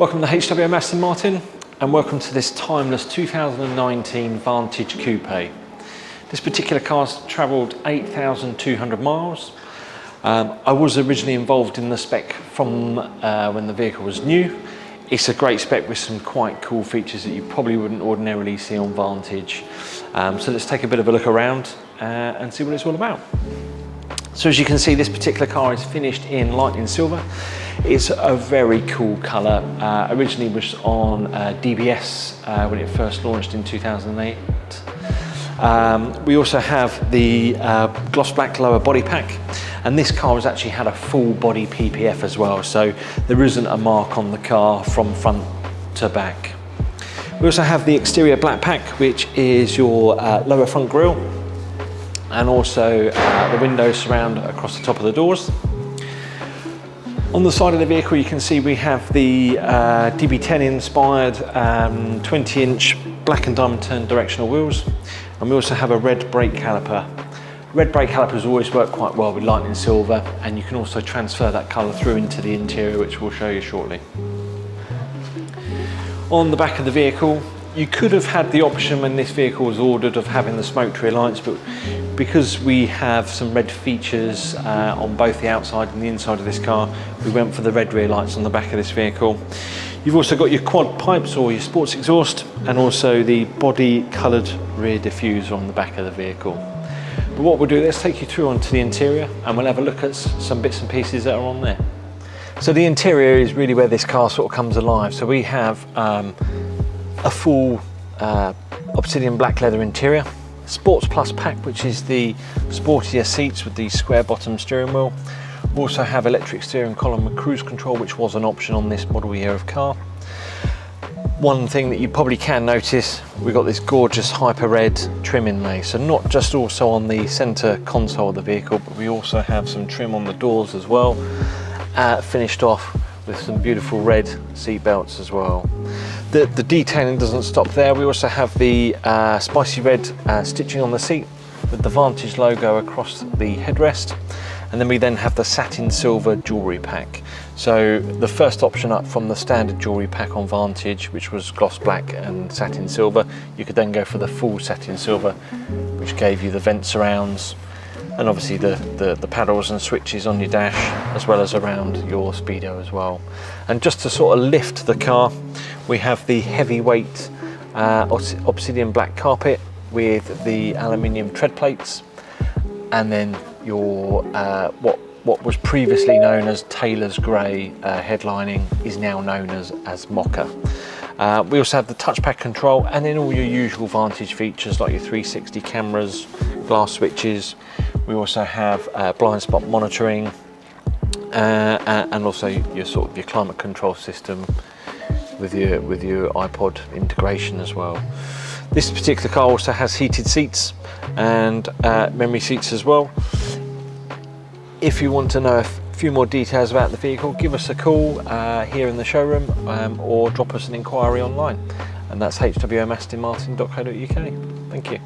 Welcome to HWM Aston Martin and welcome to this timeless 2019 Vantage Coupe. This particular car's travelled 8,200 miles. I was originally involved in the spec from when the vehicle was new. It's a great spec with some quite cool features that you probably wouldn't ordinarily see on Vantage. So let's take a bit of a look around and see what it's all about. So as you can see, this particular car is finished in lightning silver. It's a very cool colour. Originally was on DBS when it first launched in 2008. We also have the gloss black lower body pack, and this car has actually had a full body PPF as well, so there isn't a mark on the car from front to back. We also have the exterior black pack, which is your lower front grille, and also the windows surround across the top of the doors. On the side of the vehicle you can see we have the DB10 inspired 20-inch black and diamond turned directional wheels, and we also have a red brake caliper. Red brake calipers always work quite well with lightning silver, and you can also transfer that colour through into the interior, which we'll show you shortly. On the back of the vehicle, you could have had the option when this vehicle was ordered of having the smoked rear lights, but because we have some red features on both the outside and the inside of this car, we went for the red rear lights on the back of this vehicle. You've also got your quad pipes or your sports exhaust, and also the body coloured rear diffuser on the back of the vehicle. But what we'll do, let's take you through onto the interior and we'll have a look at some bits and pieces that are on there. So the interior is really where this car sort of comes alive. So we have a full Obsidian black leather interior, Sports Plus pack, which is the sportier seats with the square bottom steering wheel. We also have electric steering column with cruise control, which was an option on this model year of car. One thing that you probably can notice, we've got this gorgeous hyper red trim inlay. So not just also on the centre console of the vehicle, but we also have some trim on the doors as well, finished off with some beautiful red seat belts as well. The detailing doesn't stop there. We also have the spicy red stitching on the seat with the Vantage logo across the headrest. And then we have the satin silver jewellery pack. So the first option up from the standard jewellery pack on Vantage, which was gloss black and satin silver, you could then go for the full satin silver, which gave you the vent surrounds, and obviously the paddles and switches on your dash, as well as around your speedo as well. And just to sort of lift the car, we have the heavyweight Obsidian black carpet with the aluminium tread plates, and then your what was previously known as Tailors grey headlining is now known as Mocha. We also have the touchpad control, and then all your usual Vantage features like your 360 cameras, glass switches. We also have blind spot monitoring, and also your sort of your climate control system with your iPod integration as well. This particular car also has heated seats and memory seats as well. If you want to know a few more details about the vehicle, give us a call here in the showroom or drop us an inquiry online, and that's hwmastonmartin.co.uk. Thank you.